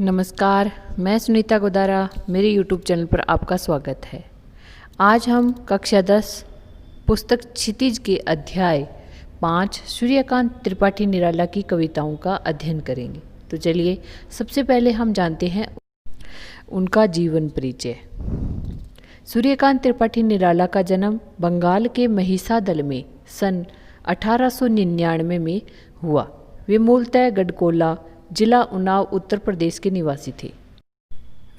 नमस्कार, मैं सुनीता गोदारा। मेरे YouTube चैनल पर आपका स्वागत है। आज हम कक्षा 10 पुस्तक क्षितिज के अध्याय 5 सूर्यकांत त्रिपाठी निराला की कविताओं का अध्ययन करेंगे। तो चलिए सबसे पहले हम जानते हैं उनका जीवन परिचय। सूर्यकांत त्रिपाठी निराला का जन्म बंगाल के महिसादल में सन 1899 में हुआ। वे मूलतः गढ़कोला जिला उन्नाव उत्तर प्रदेश के निवासी थे।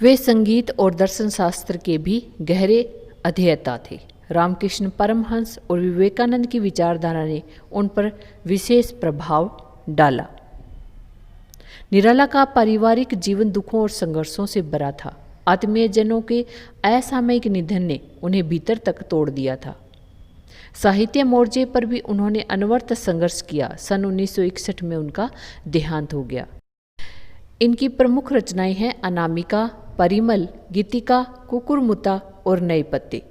वे संगीत और दर्शन शास्त्र के भी गहरे अध्येता थे। रामकृष्ण परमहंस और विवेकानंद की विचारधारा ने उन पर विशेष प्रभाव डाला। निराला का पारिवारिक जीवन दुखों और संघर्षों से भरा था। आत्मीयजनों के असामयिक निधन ने उन्हें भीतर तक तोड़ दिया था। साहित्य मोर्चे पर भी उन्होंने अनवरत संघर्ष किया। सन 1961 में उनका देहांत हो गया। इनकी प्रमुख रचनाएं हैं अनामिका, परिमल, गीतिका, कुकुरमुत्ता और नए पत्ते।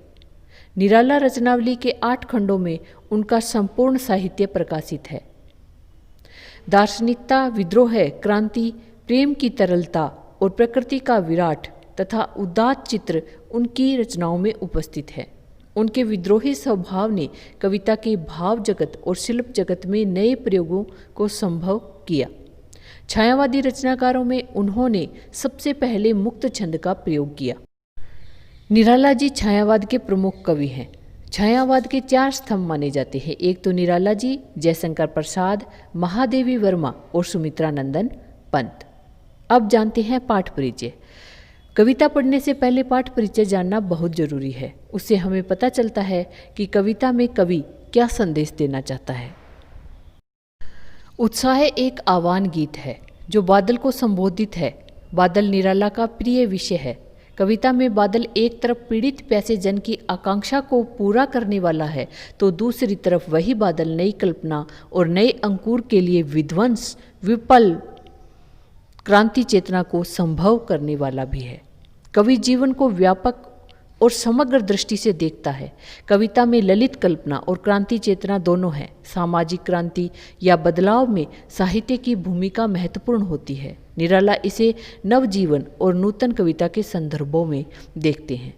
निराला रचनावली के 8 खंडों में उनका संपूर्ण साहित्य प्रकाशित है। दार्शनिकता, विद्रोह, क्रांति, प्रेम की तरलता और प्रकृति का विराट तथा उदात्त चित्र उनकी रचनाओं में उपस्थित है। उनके विद्रोही स्वभाव ने कविता के भाव जगत और शिल्प जगत में नए प्रयोगों को संभव किया। छायावादी रचनाकारों में उन्होंने सबसे पहले मुक्त छंद का प्रयोग किया। निराला जी छायावाद के प्रमुख कवि हैं। छायावाद के 4 स्तंभ माने जाते हैं। एक तो निराला जी, जयशंकर प्रसाद, महादेवी वर्मा और सुमित्रा नंदन पंत। अब जानते हैं पाठ परिचय। कविता पढ़ने से पहले पाठ परिचय जानना बहुत जरूरी है। उससे हमें पता चलता है कि कविता में कवि क्या संदेश देना चाहता है। उत्साह एक आह्वान गीत है जो बादल को संबोधित है। बादल निराला का प्रिय विषय है। कविता में बादल एक तरफ पीड़ित प्यासे जन की आकांक्षा को पूरा करने वाला है, तो दूसरी तरफ वही बादल नई कल्पना और नए अंकुर के लिए विध्वंस, विपल, क्रांति चेतना को संभव करने वाला भी है। कवि जीवन को व्यापक और समग्र दृष्टि से देखता है। कविता में ललित कल्पना और क्रांति चेतना दोनों हैं। सामाजिक क्रांति या बदलाव में साहित्य की भूमिका महत्वपूर्ण होती है। निराला इसे नवजीवन और नूतन कविता के संदर्भों में देखते हैं।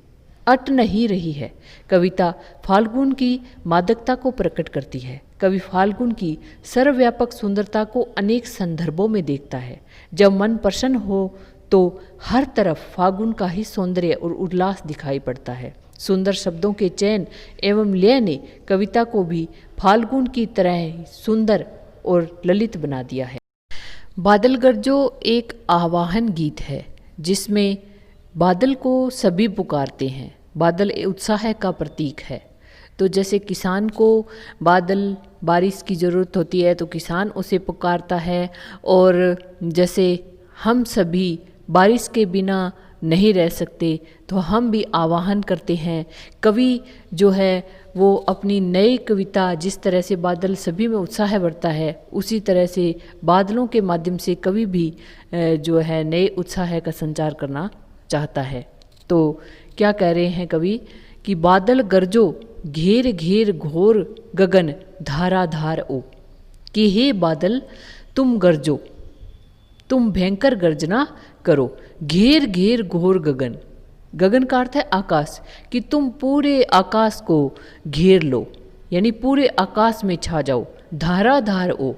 अट नहीं रही है कविता फाल्गुन की मादकता को प्रकट करती है। कवि फाल्गुन की सर्वव्यापक सुंदरता को अनेक संदर्भों में देखता है। जब मन प्रसन्न हो तो हर तरफ फाल्गुन का ही सौंदर्य और उल्लास दिखाई पड़ता है। सुंदर शब्दों के चयन एवं लय ने कविता को भी फाल्गुन की तरह सुंदर और ललित बना दिया है। बादल गरजो एक आह्वान गीत है जिसमें बादल को सभी पुकारते हैं। बादल उत्साह का प्रतीक है। तो जैसे किसान को बादल, बारिश की ज़रूरत होती है तो किसान उसे पुकारता है, और जैसे हम सभी बारिश के बिना नहीं रह सकते तो हम भी आह्वान करते हैं। कवि जो है वो अपनी नई कविता, जिस तरह से बादल सभी में उत्साह बढ़ता है, उसी तरह से बादलों के माध्यम से कवि भी जो है नए उत्साह का संचार करना चाहता है। तो क्या कह रहे हैं कवि कि बादल गरजो घेर घेर घोर गगन धारा धार ओ, कि हे बादल तुम गरजो, तुम भयंकर गर्जना करो। घेर घेर घोर गगन, गगन का अर्थ है आकाश, कि तुम पूरे आकाश को घेर लो, यानी पूरे आकाश में छा जाओ। धाराधार ओ,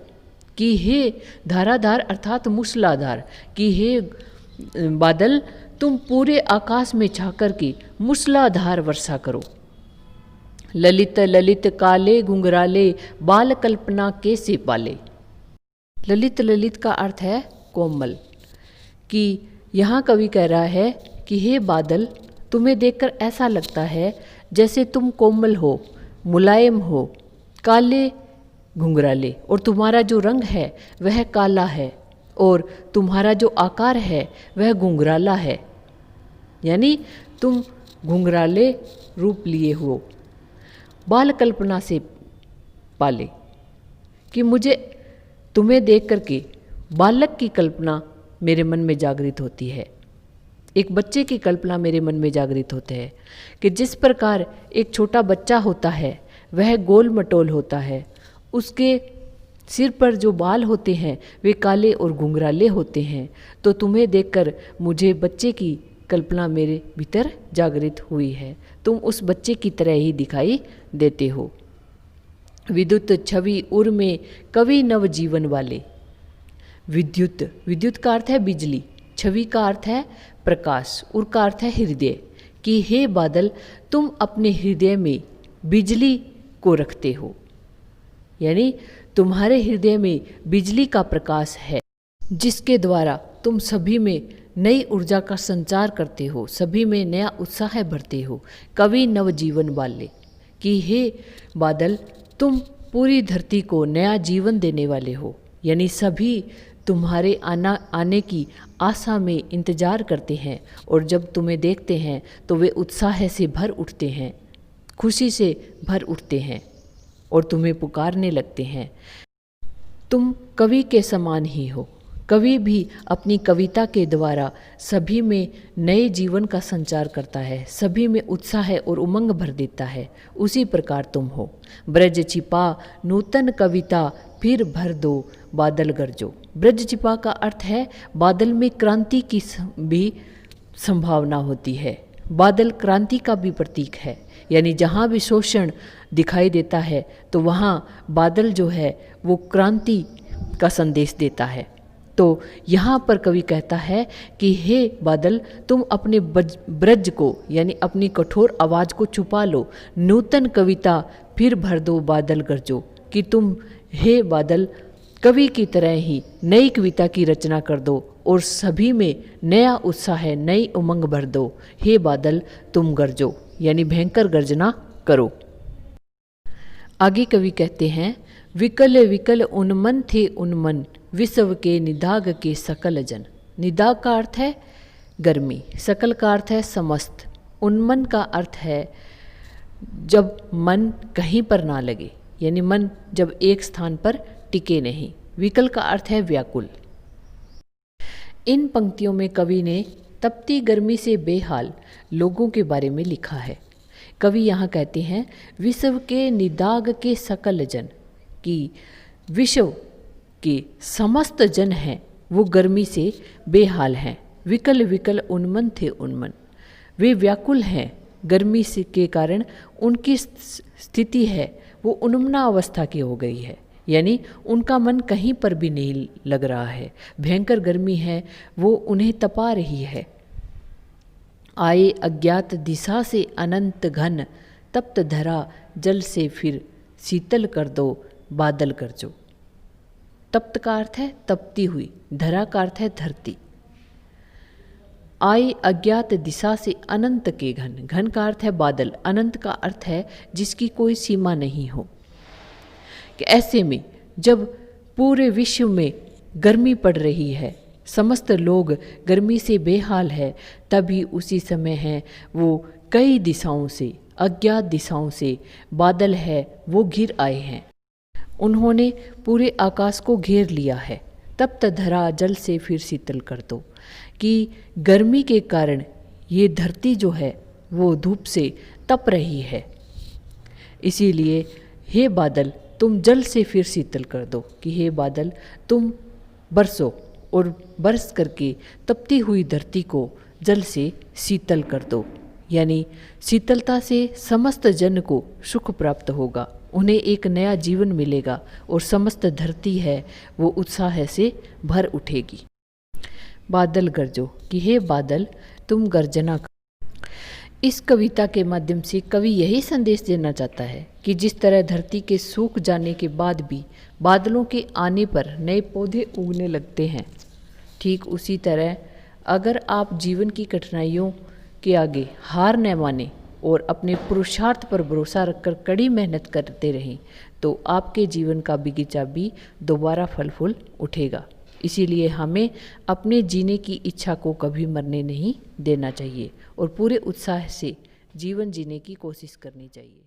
कि हे धाराधार अर्थात मूसलाधार, कि हे बादल तुम पूरे आकाश में छा कर के मूसलाधार वर्षा करो। ललित ललित काले घुंघराले बाल कल्पना कैसे पाले। ललित ललित का अर्थ है कोमल, कि यहाँ कवि कह रहा है कि हे बादल, तुम्हें देखकर ऐसा लगता है जैसे तुम कोमल हो, मुलायम हो, काले घुंघराले, और तुम्हारा जो रंग है वह काला है, और तुम्हारा जो आकार है वह घुंघराला है, यानी तुम घुंघराले रूप लिए हो। बाल कल्पना से पाले, कि मुझे तुम्हें देख करके बालक की कल्पना मेरे मन में जागृत होती है। एक बच्चे की कल्पना मेरे मन में जागृत होते है कि जिस प्रकार एक छोटा बच्चा होता है वह गोल मटोल होता है, उसके सिर पर जो बाल होते हैं वे काले और घुंघराले होते हैं। तो तुम्हें देखकर मुझे बच्चे की कल्पना मेरे भीतर जागृत हुई है। तुम उस बच्चे की तरह ही दिखाई देते हो। विद्युत छवि उर में कवि नव जीवन वाले। विद्युत, विद्युत का अर्थ है बिजली, छवि का अर्थ है प्रकाश, उर का अर्थ है हृदय। कि हे बादल, तुम अपने हृदय में बिजली को रखते हो, यानी तुम्हारे हृदय में बिजली का प्रकाश है, जिसके द्वारा तुम सभी में नई ऊर्जा का संचार करते हो, सभी में नया उत्साह भरते हो। कवि नवजीवन वाले। कि हे बादल, तुम पूरी धरती को नया जीवन देने वाले हो, यानी सभी तुम्हारे आने की आशा में इंतजार करते हैं, और जब तुम्हें देखते हैं तो वे उत्साह से भर उठते हैं, खुशी से भर उठते हैं और तुम्हें पुकारने लगते हैं। तुम कवि के समान ही हो। कवि भी अपनी कविता के द्वारा सभी में नए जीवन का संचार करता है, सभी में उत्साह और उमंग भर देता है। उसी प्रकार तुम हो। ब्रज छिपा नूतन कविता फिर भर दो बादल गरजो। ब्रज छिपा का अर्थ है बादल में क्रांति की भी संभावना होती है। बादल क्रांति का भी प्रतीक है, यानी जहाँ भी शोषण दिखाई देता है तो वहाँ बादल जो है वो क्रांति का संदेश देता है। तो यहाँ पर कवि कहता है कि हे बादल, तुम अपने ब्रज को यानी अपनी कठोर आवाज़ को छुपा लो, नूतन कविता फिर भर दो बादल गरजो। कि तुम हे बादल कवि की तरह ही नई कविता की रचना कर दो और सभी में नया उत्साह, नई उमंग भर दो। हे बादल तुम गरजो, यानी भयंकर गर्जना करो। आगे कवि कहते हैं, विकल विकल उन्मन थे उन्मन, विश्व के निदाग के सकल जन। निदाग का अर्थ है गर्मी, सकल का अर्थ है समस्त, उन्मन का अर्थ है जब मन कहीं पर ना लगे, यानी मन जब एक स्थान पर टिके नहीं। विकल का अर्थ है व्याकुल। इन पंक्तियों में कवि ने तपती गर्मी से बेहाल लोगों के बारे में लिखा है। कवि यहाँ कहते हैं, विश्व के निदाग के सकल जन, कि विश्व के समस्त जन हैं वो गर्मी से बेहाल हैं। विकल विकल उन्मन थे उन्मन, वे व्याकुल हैं गर्मी से के कारण उनकी स्थिति है वो उन्मना अवस्था की हो गई है, यानी उनका मन कहीं पर भी नहीं लग रहा है। भयंकर गर्मी है वो उन्हें तपा रही है। आए अज्ञात दिशा से अनंत घन, तप्त धरा जल से फिर शीतल कर दो बादल गरजो। तप्त का अर्थ है तपती हुई, धरा का अर्थ है धरती। आए अज्ञात दिशा से अनंत के घन, घन का अर्थ है बादल, अनंत का अर्थ है जिसकी कोई सीमा नहीं हो। कि ऐसे में जब पूरे विश्व में गर्मी पड़ रही है, समस्त लोग गर्मी से बेहाल है, तभी उसी समय है वो कई दिशाओं से, अज्ञात दिशाओं से बादल है वो घिर आए हैं। उन्होंने पूरे आकाश को घेर लिया है। तप्त धरा जल से फिर शीतल कर दो, कि गर्मी के कारण ये धरती जो है वो धूप से तप रही है। इसीलिए हे बादल तुम जल से फिर शीतल कर दो, कि हे बादल तुम बरसो और बरस करके तपती हुई धरती को जल से शीतल कर दो, यानी शीतलता से समस्त जन को सुख प्राप्त होगा, उन्हें एक नया जीवन मिलेगा और समस्त धरती है वो उत्साह से भर उठेगी। बादल गरजो, कि हे बादल तुम गर्जना करो। इस कविता के माध्यम से कवि यही संदेश देना चाहता है कि जिस तरह धरती के सूख जाने के बाद भी बादलों के आने पर नए पौधे उगने लगते हैं, ठीक उसी तरह अगर आप जीवन की कठिनाइयों के आगे हार न माने और अपने पुरुषार्थ पर भरोसा रखकर कड़ी मेहनत करते रहें तो आपके जीवन का बगीचा भी दोबारा फल फूल उठेगा। इसीलिए हमें अपने जीने की इच्छा को कभी मरने नहीं देना चाहिए और पूरे उत्साह से जीवन जीने की कोशिश करनी चाहिए।